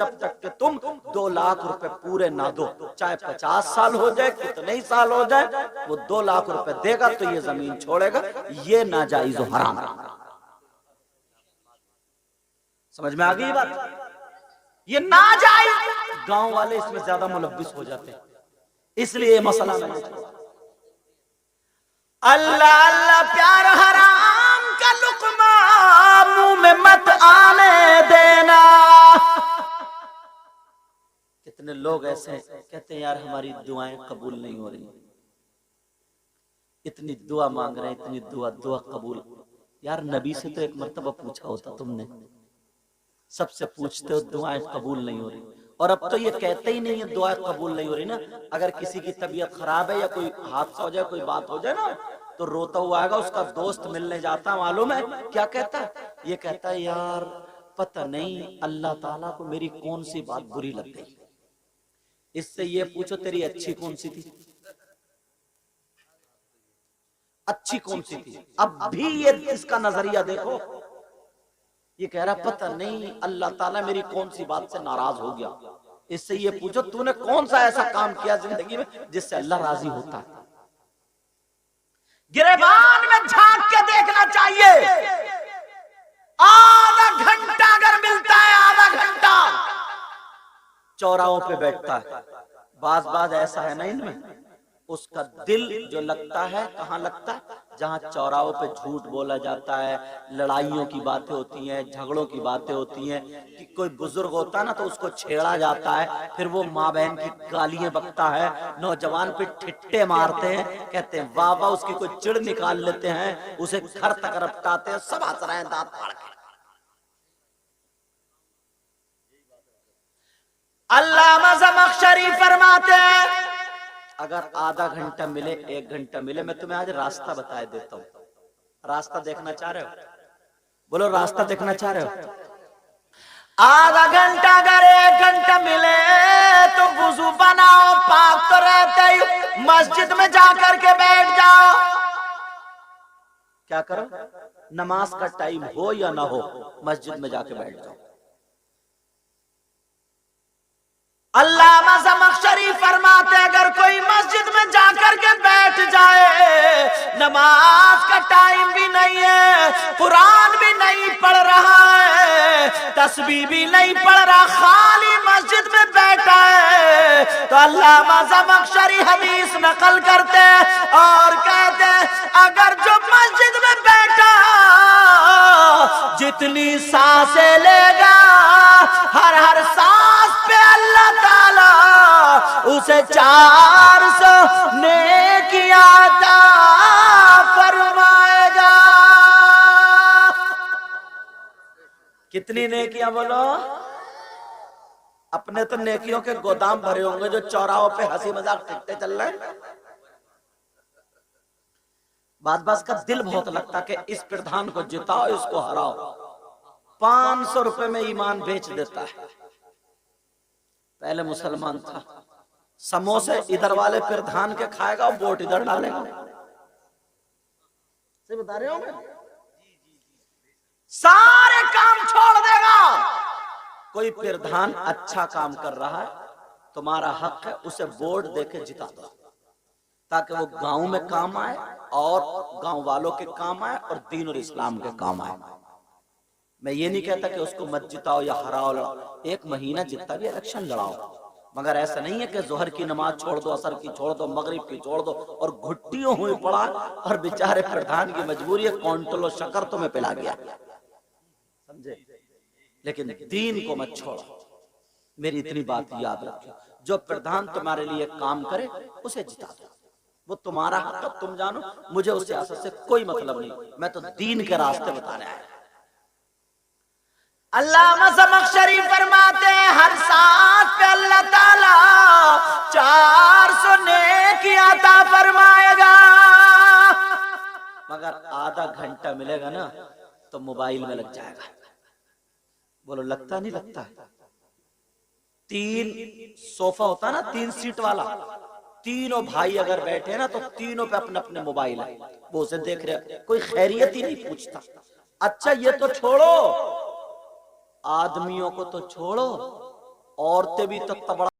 جب تک کہ تم 2 لاکھ روپے پورے نہ دو، چاہے 50 سال ہو جائے، کتنے ہی سال ہو جائے، وہ 2 لاکھ روپے دے گا تو یہ زمین چھوڑے گا۔ یہ ناجائز و حرام۔ سمجھ میں آگئی یہ بات؟ یہ ناجائز، گاؤں والے اس میں زیادہ ملبس ہو جاتے ہیں، اس لیے یہ مسئلہ نہیں چھوڑا۔ اللہ اللہ پیار حرام کا لقمہ منہ میں مت آنے دینا۔ کتنے لوگ ایسے کہتے ہیں یار ہماری دعائیں قبول نہیں ہو رہی، اتنی دعا مانگ رہے ہیں، اتنی دعا قبول۔ یار نبی سے تو ایک مرتبہ پوچھا ہوتا تم نے، سب سے پوچھتے ہو دعائیں قبول نہیں ہو رہی، اور اب تو یہ کہتے ہی نہیں ہے دعائیں قبول نہیں ہو رہی نا۔ اگر کسی کی طبیعت خراب ہے یا کوئی حادثہ ہو جائے، کوئی بات ہو جائے نا، تو روتا ہوا آئے گا، اس کا دوست ملنے جاتا، معلوم ہے کیا کہتا ہے؟ یہ کہتا ہے یار پتہ نہیں اللہ تعالیٰ کو میری کون سی بات بری لگ گئی۔ اس سے یہ پوچھو تیری اچھی کون سی تھی؟ اچھی کون سی تھی؟ اب بھی یہ اس کا نظریہ دیکھو، یہ کہہ رہا پتہ نہیں اللہ تعالیٰ میری کون سی بات سے ناراض ہو گیا۔ اس سے یہ پوچھو تو نے کون سا ایسا کام کیا زندگی میں جس سے اللہ راضی ہوتا ہے؟ گریبان میں جھانک کے دیکھنا چاہیے۔ آدھا گھنٹہ اگر ملتا ہے، آدھا گھنٹہ چوراہوں پہ بیٹھتا ہے، بعض ایسا ہے نا ان میں، اس کا دل جو لگتا ہے کہاں لگتا ہے؟ جہاں چوراہوں پہ جھوٹ بولا جاتا ہے، لڑائیوں کی باتیں ہوتی ہیں، جھگڑوں کی باتیں ہوتی ہیں، کہ کوئی بزرگ ہوتا ہے نا تو اس کو چھیڑا جاتا ہے، پھر وہ ماں بہن کی گالیاں بکتا ہے، نوجوان پہ ٹھٹے مارتے ہیں، کہتے ہیں واہ واہ، اس کی کوئی چڑ نکال لیتے ہیں، اسے گھر تک رپٹاتے ہیں، سب ہنس رہے ہیں دانت پھاڑ کے۔ علامہ زمخشری فرماتے ہیں اگر آدھا گھنٹہ ملے، 1 گھنٹہ ملے، میں تمہیں آج راستہ بتا دیتا ہوں۔ راستہ دیکھنا چاہ رہے ہو؟ بولو راستہ دیکھنا چاہ رہے ہو؟ آدھا گھنٹہ اگر 1 گھنٹہ ملے تو وضو بناؤ، پاک تو رہتے ہی، مسجد میں جا کر کے بیٹھ جاؤ۔ کیا کرو؟ نماز کا ٹائم ہو یا نہ ہو، مسجد میں جا کے بیٹھ جاؤ۔ علامہ زمخشری فرماتے اگر کوئی مسجد میں جا کر کے بیٹھ جائے، نماز کا ٹائم بھی نہیں ہے، قرآن بھی نہیں پڑھ رہا ہے، تسبیح بھی نہیں پڑھ رہا، خالی مسجد میں بیٹھا ہے، تو علامہ زمخشری حدیث نقل کرتے اور کہتے اگر جو مسجد میں بیٹھا جتنی سانسیں لے گا، ہر سانس پہ اللہ تعالیٰ اسے 400 نیکیاں عطا فرمائے گا۔ کتنی نیکیاں بولو؟ اپنے تو نیکیوں کے گودام بھرے ہوں گے جو چوراہوں پہ ہنسی مذاق ٹھٹے چل رہے ہیں۔ بعض کا دل بہت لگتا کہ اس پردھان کو جتاؤ، اس کو ہراؤ، 500 روپے میں ایمان بیچ دیتا ہے۔ پہلے مسلمان تھا، سموسے ادھر والے پردھان کے کھائے گا، ووٹ ادھر ڈالے گا۔ سے بتا رہے ہوں گے، سارے کام چھوڑ دے گا۔ کوئی پردھان اچھا کام کر رہا ہے، تمہارا حق ہے اسے ووٹ دے کے جتا دو، تاکہ وہ گاؤں میں کام آئے اور گاؤں والوں کے کام آئے اور دین اور اسلام کے کام آئے۔ میں یہ نہیں کہتا کہ اس کو مت جتاؤ یا ہراؤ، لڑاؤ، 1 مہینہ جتنا بھی الیکشن لڑاؤ، مگر ایسا نہیں ہے کہ ظہر کی نماز چھوڑ دو، عصر کی چھوڑ دو، مغرب کی چھوڑ دو، اور گھٹیوں ہوئے پڑا، اور بیچارے پردھان کی مجبوری ہے کونٹل و شکر تمہیں پلا گیا، سمجھے؟ لیکن دین کو مت چھوڑو۔ میری اتنی بات یاد رکھو، جو پردھان تمہارے لیے کام کرے اسے جتا دو، وہ تمہارا حق ہے، تم جانو، مجھے اس سیاست سے کوئی مطلب نہیں، میں تو دین کے راستے بتانے آیا۔ علامہ زمخشری فرماتے ہیں ہر سانس پہ اللہ تعالیٰ 400 نیکیاں عطا فرمائے گا، مگر آدھا گھنٹہ ملے گا نا تو موبائل میں لگ جائے گا۔ بولو لگتا نہیں لگتا ہے؟ 3 صوفہ ہوتا ہے نا، 3 سیٹ والا، تینوں بھائی اگر بیٹھے نا تو تینوں پہ اپنے اپنے موبائل ہے، وہ اسے دیکھ رہے، کوئی خیریت ہی نہیں پوچھتا۔ اچھا یہ تو چھوڑو، آدمیوں کو تو چھوڑو، عورتیں بھی تو تبڑا